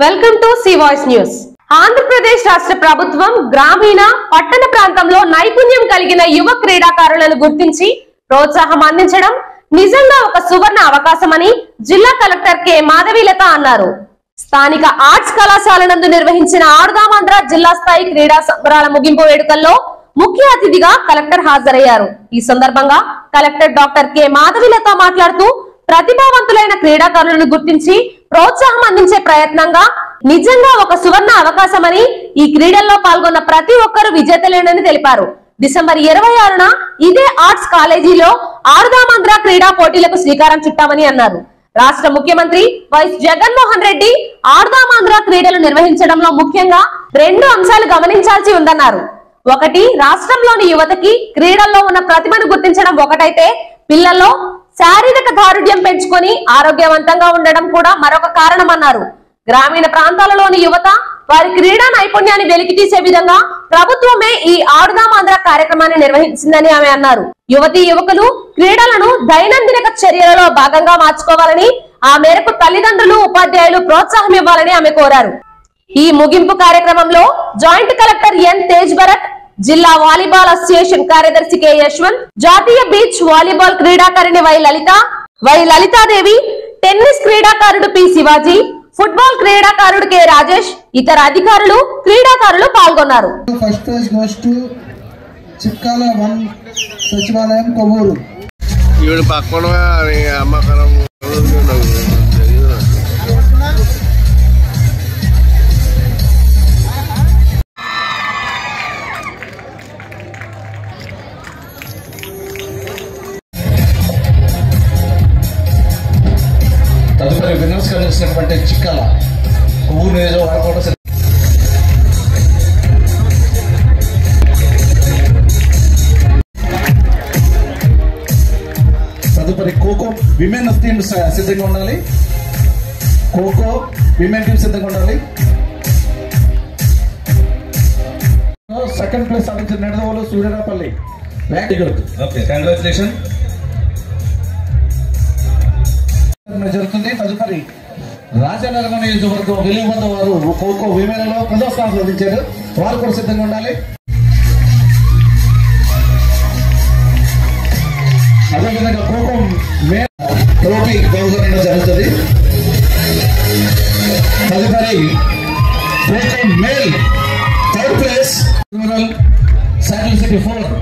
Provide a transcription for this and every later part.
Welcome to C voice news. Andhra Pradesh రాష్ట్ర ప్రభుత్వం గ్రామీణ పట్టణ ప్రాంతంలో నైపుణ్యం కలిగిన యువ క్రీడాకారులను గుర్తించి ప్రోత్సాహం అందించడం నిజంగా ఒక సువర్ణ అవకాశమని జిల్లా కలెక్టర్ కె మాధవీలత అన్నారు. స్థానిక ఆర్ట్స్ కళాశాల నందు నిర్వహించిన ఆడుదామాంధ్ర జిల్లా స్థాయి క్రీడా సంబరాల ముగింపు వేడుకల్లో ముఖ్య అతిథిగా కలెక్టర్ హాజరయ్యారు. ఈ సందర్భంగా కలెక్టర్ డాక్టర్ కె మాధవీలత మాట్లాడుతూ ప్రతిభావంతులైన క్రీడాకారులను గుర్తించి ప్రోత్సాహం అందించే ప్రయత్నంగా నిజంగా ఒక సువర్ణ అవకాశమని, ఈ క్రీడల్లో పాల్గొన్న ప్రతి ఒక్కరూ విజేతలేనని తెలిపారు. డిసెంబర్ 26న ఇదే ఆర్ట్స్ కాలేజీలో ఆడుదామాంధ్ర క్రీడా పోటీలకు శ్రీకారం చుట్టామని అన్నారు. రాష్ట్ర ముఖ్యమంత్రి వైఎస్ జగన్మోహన్ రెడ్డి ఆడుదామాంధ్ర క్రీడలు నిర్వహించడంలో ముఖ్యంగా 2 అంశాలు గమనించాల్సి ఉందన్నారు. ఒకటి, రాష్ట్రంలోని యువతకి క్రీడల్లో ఉన్న ప్రతిభను గుర్తించడం ఒకటైతే, పిల్లల్లో శారీరక దారుఢ్యం పెంచుకొని ఆరోగ్యవంతంగా ఉండడం కూడా మరొక కారణమన్నారు. గ్రామీణ ప్రాంతాలలోని యువత వారి క్రీడా నైపుణ్యాన్ని వెలికితీసే విధంగా ప్రభుత్వమే ఈ ఆడుదామాంధ్ర కార్యక్రమాన్ని నిర్వహించిందని ఆమె అన్నారు. యువతీ యువకులు క్రీడలను దైనందిన చర్యలలో భాగంగా మార్చుకోవాలని, ఆ మేరకు తల్లిదండ్రులు ఉపాధ్యాయులు ప్రోత్సాహం ఇవ్వాలని ఆమె కోరారు. ఈ ముగింపు కార్యక్రమంలో joint collector N Tej Bharat, జిల్లా వాలీబాల్ అసోసియేషన్ కార్యదర్శి కె యశ్వంత్, జాతీయ బీచ్ వాలీబాల్ క్రీడాకారిణి వై లలితాదేవి, టెన్నిస్ క్రీడాకారుడు పి శివాజీ, ఫుట్బాల్ క్రీడాకారుడు కె రాజేష్, ఇతర అధికారులు క్రీడాకారులు పాల్గొన్నారు. First prize goes to Chikkala 1 సచివాలయం కొవ్వూరు. తదుపరి విన్నర్స్ కలిసినటువంటి చిక్కాల కొవ్వూరు నియోజకవర్గం తదుపరి ఖోఖో విమెన్ టీమ్ సిద్ధంగా ఉండాలి. ఖోఖో విమెన్ టీమ్ సిద్ధంగా ఉండాలి. సెకండ్ ప్లేస్ సాధించిన నెడదవోలు సూర్యరాపల్లి. ఓకే, కంగ్రాచులేషన్ జరుగుతుంది. తదుపరి రాజనగర నియోజకవర్గం వెలుగుబంద వారు ఖోఖో విమెన్ లో 10వ స్థానం సాధించారు. వారు కూడా సిద్ధంగా ఉండాలి. అదేవిధంగా ఖోఖో ట్రోఫీ బహుకరణ జరుగుతుంది. తదుపరి kho kho male 3rd place satellite city 4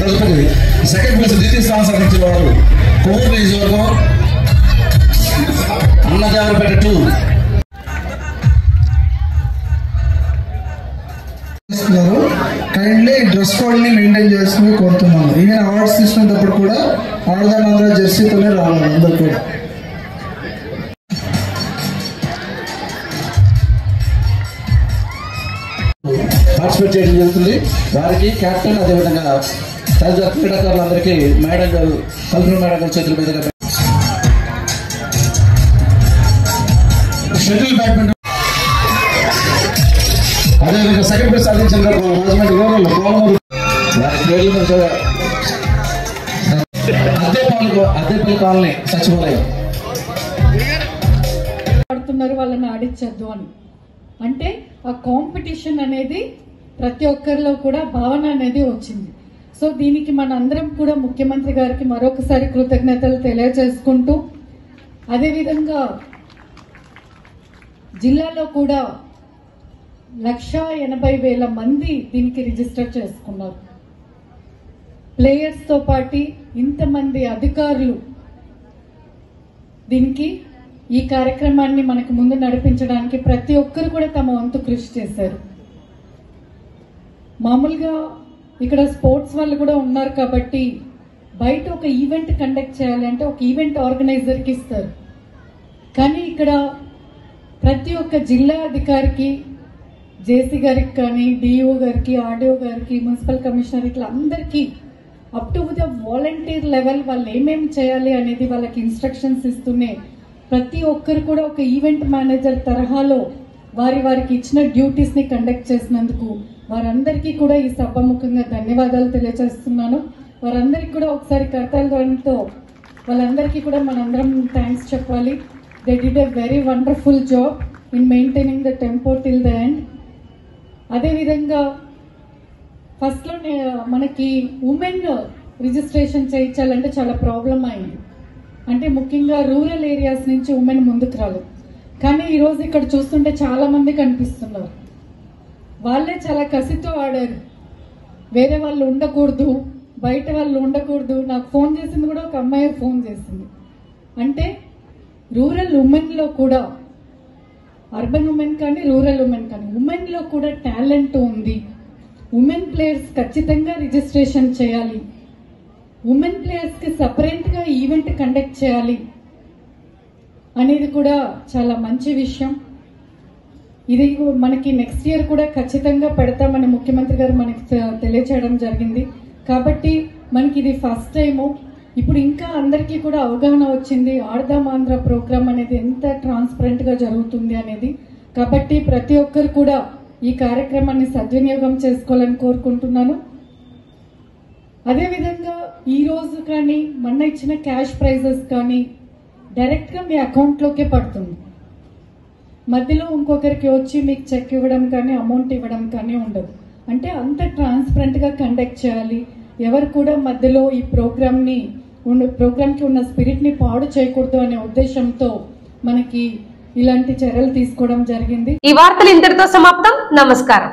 తదుపరి సెకండ్ ప్లేస్ ద్వితీయ స్థానం సాధించిన వారు కొవ్వూరు నియోజకవర్గం అన్నదేవరపేట 2. కైండ్లీ డ్రెస్ కోడ్ ని మెయింటైన్ చేస్తూ కోరుతున్నాను. ఈవెన్ అవార్డ్స్ తీసుకునేటప్పుడు కూడా ఆడుదామాంధ్ర జెర్సీతోనే రావాలి అందరు కూడా. పార్టిసిపేట్ చేయడం జరుగుతుంది. వారికి క్యాప్టెన్, అదేవిధంగా తదితర క్రీడాకారులందరికీ మేడం గారు, కల్పన మేడం గారు చేతుల మీదుగా షటిల్ బ్యాడ్మింటన్, అదేవిధంగా సెకండ్ ప్లేస్ సాధించిన రాజమండ్రి రూరల్ అద్దెపల్లి కాలనీ సచివాలయం ఆడుతున్నారు, వాళ్ళని ఆడించద్దు అని. అంటే ఆ కాంపిటీషన్ అనేది ప్రతి ఒక్కరిలో కూడా భావన అనేది వచ్చింది. సో దీనికి మన అందరం కూడా ముఖ్యమంత్రి గారికి మరొకసారి కృతజ్ఞతలు తెలియజేసుకుంటూ, అదేవిధంగా జిల్లాలో కూడా 1,80,000 మంది దీనికి రిజిస్టర్ చేసుకున్నారు. ప్లేయర్స్తో పాటు ఇంతమంది అధికారులు దీనికి ఈ కార్యక్రమాన్ని మనకు ముందు నడిపించడానికి ప్రతి ఒక్కరు కూడా తమ వంతు కృషి చేశారు. మామూలుగా ఇక్కడ స్పోర్ట్స్ వాళ్ళు కూడా ఉన్నారు కాబట్టి బయట ఒక ఈవెంట్ కండక్ట్ చేయాలంటే ఒక ఈవెంట్ ఆర్గనైజర్కి ఇస్తారు. కానీ ఇక్కడ ప్రతి ఒక్క జిల్లా అధికారికి, జేసీ గారికి కానీ, డిఓ గారికి, ఆర్డీఓ గారికి, మున్సిపల్ కమిషనర్, ఇట్లా అందరికీ up to the volunteer level వాళ్ళు ఏమేమి చేయాలి అనేది వాళ్ళకి ఇన్స్ట్రక్షన్స్ ఇస్తూనే ప్రతి ఒక్కరు కూడా ఒక ఈవెంట్ మేనేజర్ తరహాలో వారికి ఇచ్చిన డ్యూటీస్ ని కండక్ట్ చేసినందుకు వారందరికీ కూడా ఈ సభాముఖంగా ధన్యవాదాలు తెలియజేస్తున్నాను. వారందరికీ కూడా ఒకసారి కర్తవ్యంతో వాళ్ళందరికీ కూడా మనందరం థ్యాంక్స్ చెప్పాలి. They did a very wonderful job in maintaining the tempo till the end. అదేవిధంగా ఫస్ట్లో మనకి ఉమెన్ రిజిస్ట్రేషన్ చేయించాలంటే చాలా ప్రాబ్లం అయింది. అంటే ముఖ్యంగా రూరల్ ఏరియాస్ నుంచి ఉమెన్ ముందుకు రాలేదు. కానీ ఈరోజు ఇక్కడ చూస్తుంటే చాలా మంది కనిపిస్తున్నారు. వాళ్ళే చాలా కసితో ఆడారు. వేరే వాళ్ళు ఉండకూడదు, బయట వాళ్ళు ఉండకూడదు. నాకు ఫోన్ చేసింది కూడా ఒక అమ్మాయి ఫోన్ చేసింది. అంటే రూరల్ ఉమెన్లో కూడా, అర్బన్ ఉమెన్ కానీ రూరల్ ఉమెన్ కానీ, ఉమెన్లో కూడా టాలెంట్ ఉంది. ఉమెన్ ప్లేయర్స్ ఖచ్చితంగా రిజిస్ట్రేషన్ చేయాలి. ఉమెన్ ప్లేయర్స్కి సపరేట్గా ఈవెంట్ కండక్ట్ చేయాలి అనేది కూడా చాలా మంచి విషయం. ఇది మనకి నెక్స్ట్ ఇయర్ కూడా ఖచ్చితంగా పెడతామని ముఖ్యమంత్రి గారు మనకి తెలియచేయడం జరిగింది. కాబట్టి మనకి ఇది ఫస్ట్ టైము. ఇప్పుడు ఇంకా అందరికీ కూడా అవగాహన వచ్చింది ఆడదాం ఆంధ్ర ప్రోగ్రామ్ అనేది ఎంత ట్రాన్స్పరెంట్గా జరుగుతుంది అనేది. కాబట్టి ప్రతి ఒక్కరు కూడా ఈ కార్యక్రమాన్ని సద్వినియోగం చేసుకోవాలని కోరుకుంటున్నాను. అదేవిధంగా ఈరోజు కానీ మొన్న ఇచ్చిన క్యాష్ ప్రైజెస్ కానీ డైరెక్ట్గా మీ అకౌంట్లోకే పడుతుంది. మధ్యలో ఇంకొకరికి వచ్చి మీకు చెక్ ఇవ్వడం కానీ అమౌంట్ ఇవ్వడం కానీ ఉండదు. అంటే అంత ట్రాన్స్పరెంట్గా కండక్ట్ చేయాలి. ఎవరు కూడా మధ్యలో ఈ ప్రోగ్రామ్కి ఉన్న స్పిరిట్ని పాడు చేయకూడదు అనే ఉద్దేశంతో మనకి ఇలాంటి చర్యలు తీసుకోవడం జరిగింది. ఈ వార్తలు ఇంతటితో సమాప్తం. నమస్కారం.